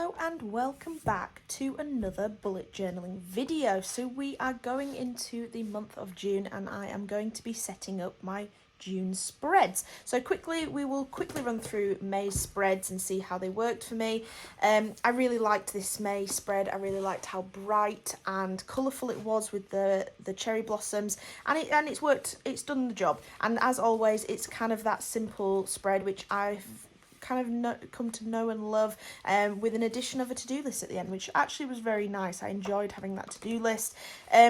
Hello and welcome back to another bullet journaling video. So we are going into the month of June and I am going to be setting up my June spreads. So we will quickly run through May's spreads and see how they worked for me. I really liked this May spread. I really liked how bright and colourful it was with the cherry blossoms, and it's worked. It's done the job. And as always, it's kind of that simple spread which I've kind of come to know and love, with an addition of a to-do list at the end, which actually was very nice. I enjoyed having that to-do list.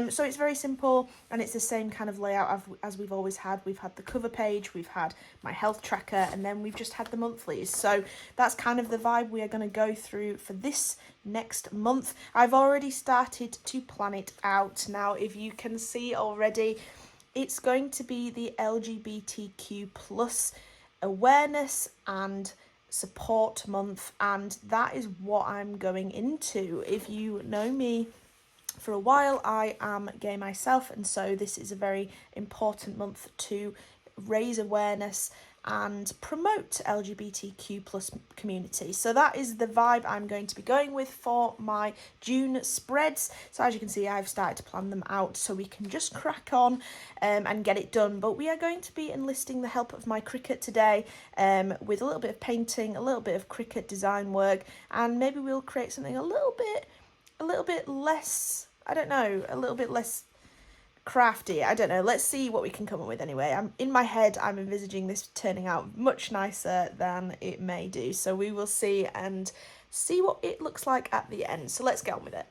So it's very simple and it's the same kind of layout as we've always had. We've had the cover page, we've had my health tracker, and then we've just had the monthlies. So that's kind of the vibe we are going to go through for this next month. I've already started to plan it out. Now, if you can see already, it's going to be the LGBTQ plus awareness and support month, and that is what I'm going into. If you know me for a while, I am gay myself, and so this is a very important month to raise awareness and promote LGBTQ plus community. So that is the vibe I'm going to be going with for my June spreads. So as you can see, I've started to plan them out so we can just crack on and get it done. But we are going to be enlisting the help of my Cricut today, with a little bit of painting, a little bit of Cricut design work, and maybe we'll create something a little bit less, I don't know, a little bit less crafty. I don't know. Let's see what we can come up with anyway. In my head, I'm envisaging this turning out much nicer than it may do. So we will see and see what it looks like at the end. So let's get on with it.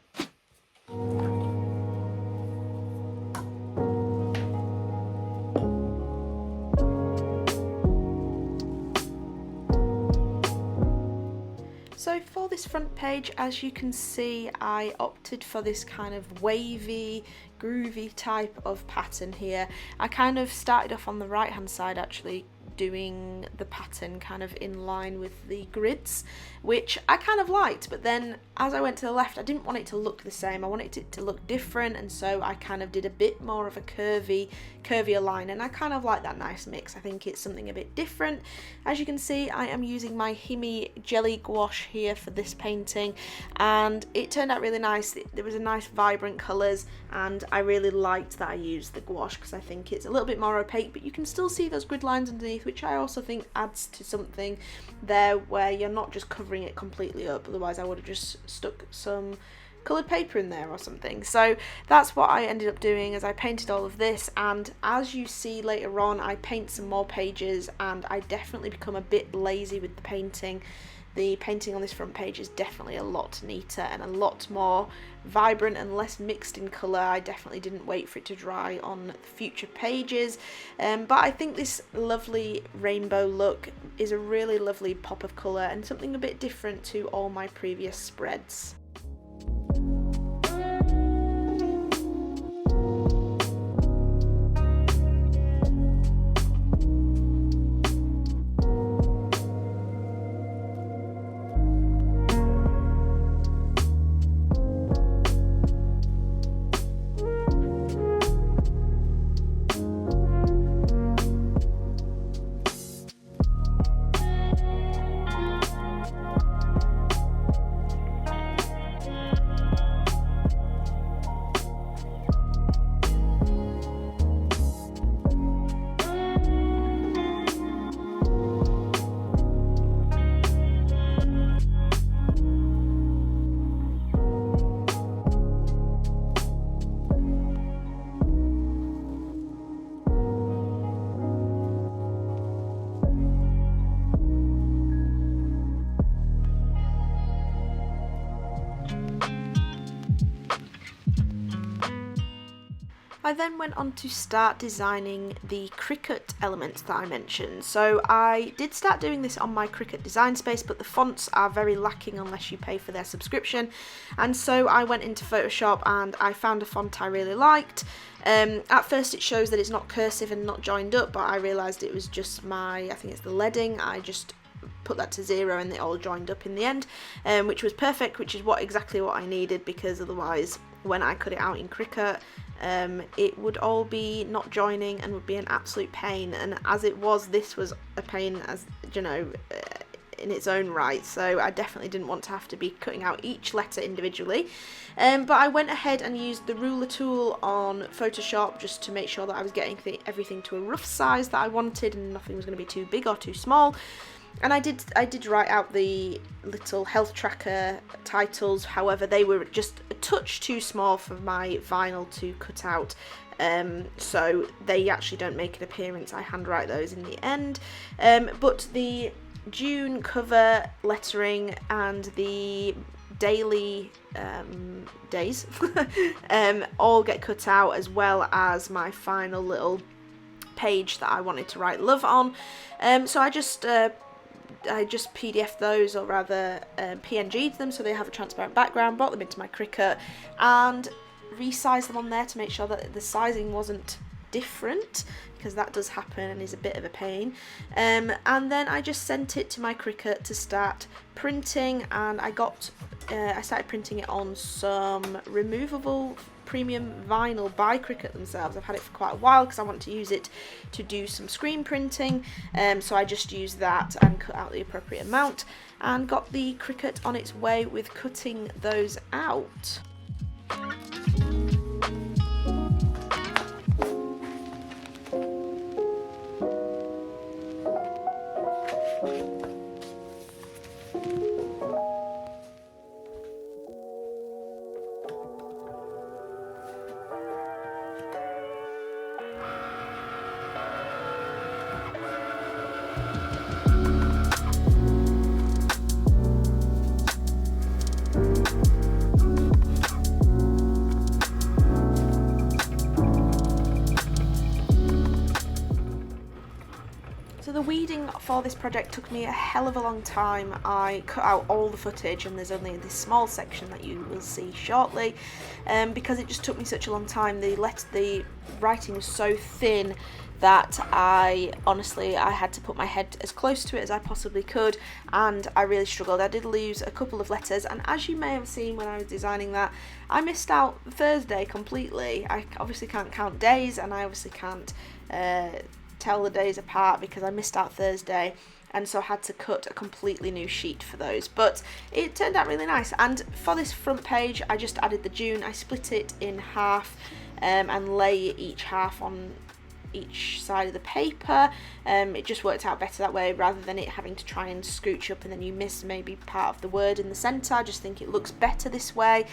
So for this front page, as you can see, I opted for this kind of wavy, groovy type of pattern here. I kind of started off on the right hand side actually, doing the pattern kind of in line with the grids, which I kind of liked, but then as I went to the left, I didn't want it to look the same. I wanted it to look different, and so I kind of did a bit more of a curvier line, and I kind of like that nice mix. I think it's something a bit different. As you can see, I am using my Himi jelly gouache here for this painting, and it turned out really nice. There was a nice vibrant colours, and I really liked that I used the gouache because I think it's a little bit more opaque, but you can still see those grid lines underneath, which I also think adds to something there where you're not just covering it completely up. Otherwise I would have just stuck some coloured paper in there or something. So that's what I ended up doing as I painted all of this, and as you see later on, I paint some more pages and I definitely become a bit lazy with the painting. The painting on this front page is definitely a lot neater and a lot more vibrant and less mixed in colour. I definitely didn't wait for it to dry on future pages, but I think this lovely rainbow look is a really lovely pop of colour and something a bit different to all my previous spreads. I then went on to start designing the Cricut elements that I mentioned. So I did start doing this on my Cricut design space, but the fonts are very lacking unless you pay for their subscription. And so I went into Photoshop and I found a font I really liked. At first it shows that it's not cursive and not joined up, but I realised it was just I think it's the leading. I just put that to 0 and it all joined up in the end, which was perfect, which is exactly what I needed, because otherwise when I cut it out in Cricut, it would all be not joining and would be an absolute pain. And as it was, this was a pain, as you know, in its own right, so I definitely didn't want to have to be cutting out each letter individually. But I went ahead and used the ruler tool on Photoshop just to make sure that I was getting everything to a rough size that I wanted and nothing was going to be too big or too small. And I did write out the little health tracker titles, however they were just a touch too small for my vinyl to cut out, so they actually don't make an appearance. I handwrite those in the end, but the June cover lettering and the daily days all get cut out, as well as my final little page that I wanted to write love on. So I just PDF'd those, or rather PNG'd them so they have a transparent background, brought them into my Cricut and resized them on there to make sure that the sizing wasn't different, because that does happen and is a bit of a pain. And then I just sent it to my Cricut to start printing, and I started printing it on some removable premium vinyl by Cricut themselves. I've had it for quite a while because I want to use it to do some screen printing, so I just used that and cut out the appropriate amount and got the Cricut on its way with cutting those out. The weeding for this project took me a hell of a long time. I cut out all the footage and there's only this small section that you will see shortly, because it just took me such a long time. The writing was so thin that I had to put my head as close to it as I possibly could, and I really struggled. I did lose a couple of letters, and as you may have seen when I was designing that, I missed out Thursday completely. I obviously can't count days, and I obviously can't tell the days apart because I missed out Thursday, and so I had to cut a completely new sheet for those, but it turned out really nice. And for this front page I just added the June. I split it in half and lay each half on each side of the paper. It just worked out better that way, rather than it having to try and scooch up and then you miss maybe part of the word in the centre. I just think it looks better this way,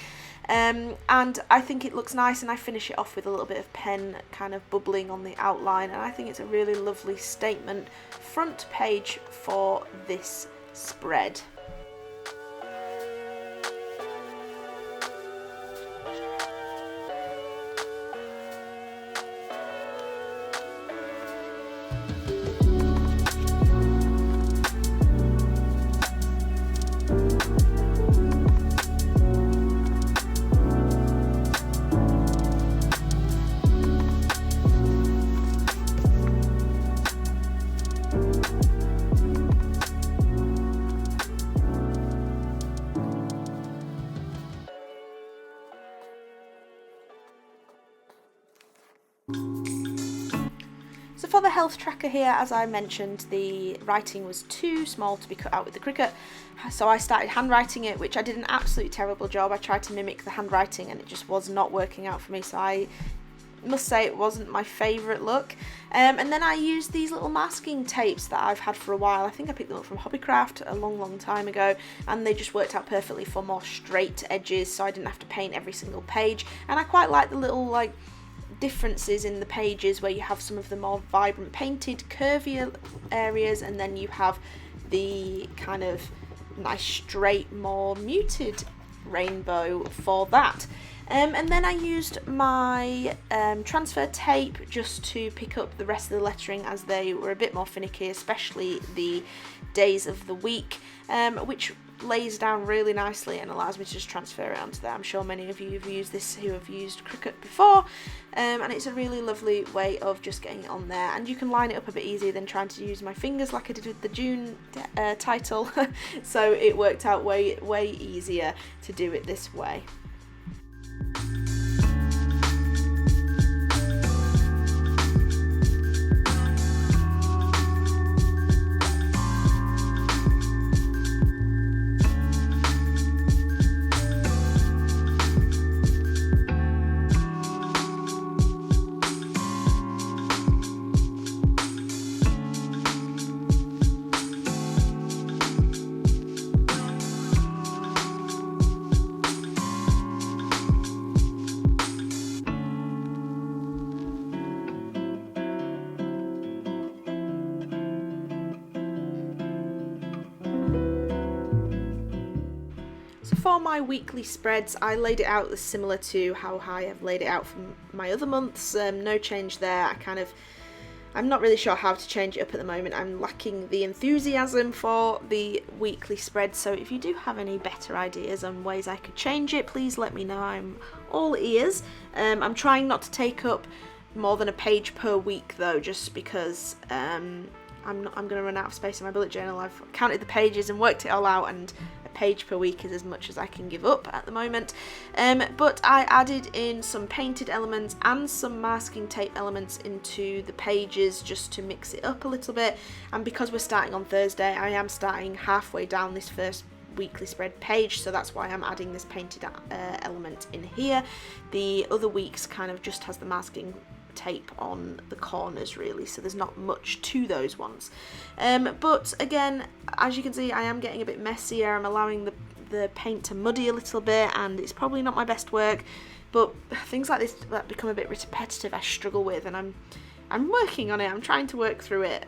and I think it looks nice, and I finish it off with a little bit of pen kind of bubbling on the outline, and I think it's a really lovely statement front page for this spread. So for the health tracker here, as I mentioned, the writing was too small to be cut out with the Cricut, so I started handwriting it, which I did an absolutely terrible job. I tried to mimic the handwriting and it just was not working out for me, so I must say it wasn't my favourite look. And then I used these little masking tapes that I've had for a while. I think I picked them up from Hobbycraft a long time ago, and they just worked out perfectly for more straight edges, so I didn't have to paint every single page. And I quite like the little like differences in the pages where you have some of the more vibrant painted curvier areas, and then you have the kind of nice straight more muted rainbow for that. And then I used my transfer tape just to pick up the rest of the lettering, as they were a bit more finicky, especially the days of the week, which lays down really nicely and allows me to just transfer it onto there. I'm sure many of you have used this who have used Cricut before, and it's a really lovely way of just getting it on there, and you can line it up a bit easier than trying to use my fingers like I did with the June title. So it worked out way easier to do it this way. So for my weekly spreads, I laid it out similar to how I have laid it out for my other months. No change there. I'm not really sure how to change it up at the moment. I'm lacking the enthusiasm for the weekly spread, so if you do have any better ideas on ways I could change it, please let me know. I'm all ears. I'm trying not to take up more than a page per week though, just because I'm going to run out of space in my bullet journal. I've counted the pages and worked it all out, and page per week is as much as I can give up at the moment. But I added in some painted elements and some masking tape elements into the pages just to mix it up a little bit, and because we're starting on Thursday, I am starting halfway down this first weekly spread page, so that's why I'm adding this painted element in here. The other weeks kind of just has the masking tape on the corners really, so there's not much to those ones. But again, as you can see, I am getting a bit messier. I'm allowing the paint to muddy a little bit, and it's probably not my best work, but things like this that become a bit repetitive I struggle with, and I'm working on it. I'm trying to work through it,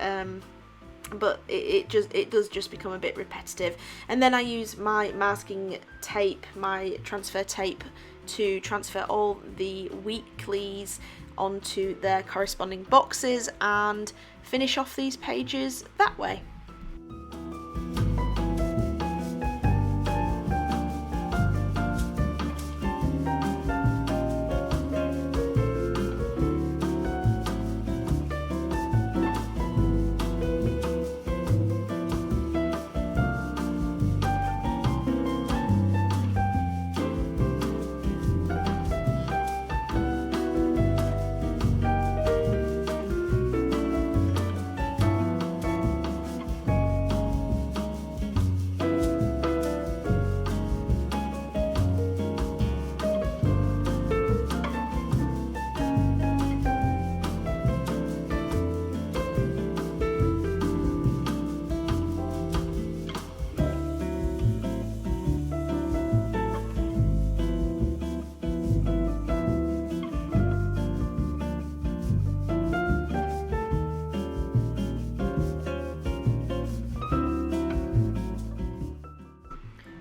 but it does just become a bit repetitive. And then I use my masking tape, my transfer tape, to transfer all the weeklies onto their corresponding boxes and finish off these pages that way.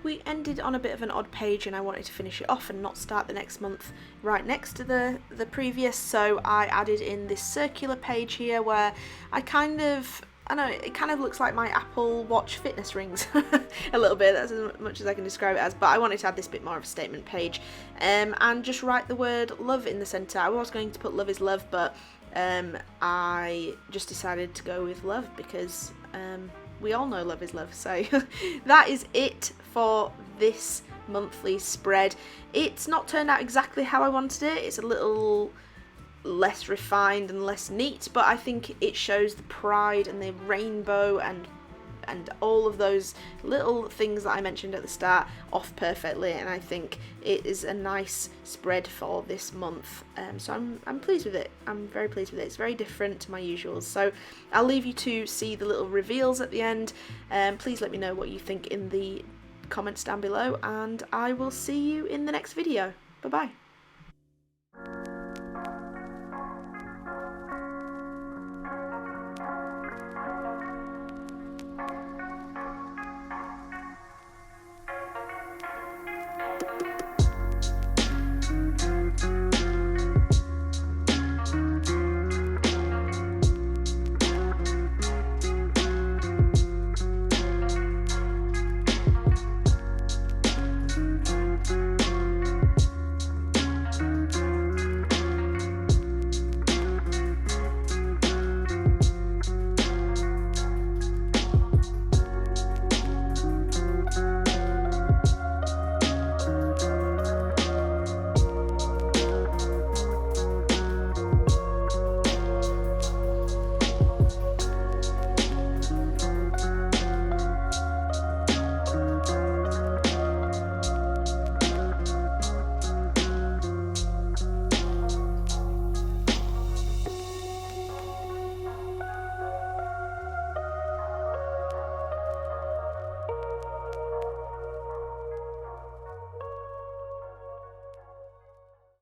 We ended on a bit of an odd page, and I wanted to finish it off and not start the next month right next to the previous, so I added in this circular page here where I kind of it kind of looks like my Apple Watch fitness rings a little bit. That's as much as I can describe it as, but I wanted to add this bit more of a statement page, and just write the word love in the centre. I was going to put love is love, but I just decided to go with love because we all know love is love. So that is it for this monthly spread. It's not turned out exactly how I wanted it. It's a little less refined and less neat, but I think it shows the pride and the rainbow and all of those little things that I mentioned at the start off perfectly, and I think it is a nice spread for this month. So I'm pleased with it. I'm very pleased with it. It's very different to my usuals. So I'll leave you to see the little reveals at the end. Please let me know what you think in the comments down below, and I will see you in the next video. Bye bye.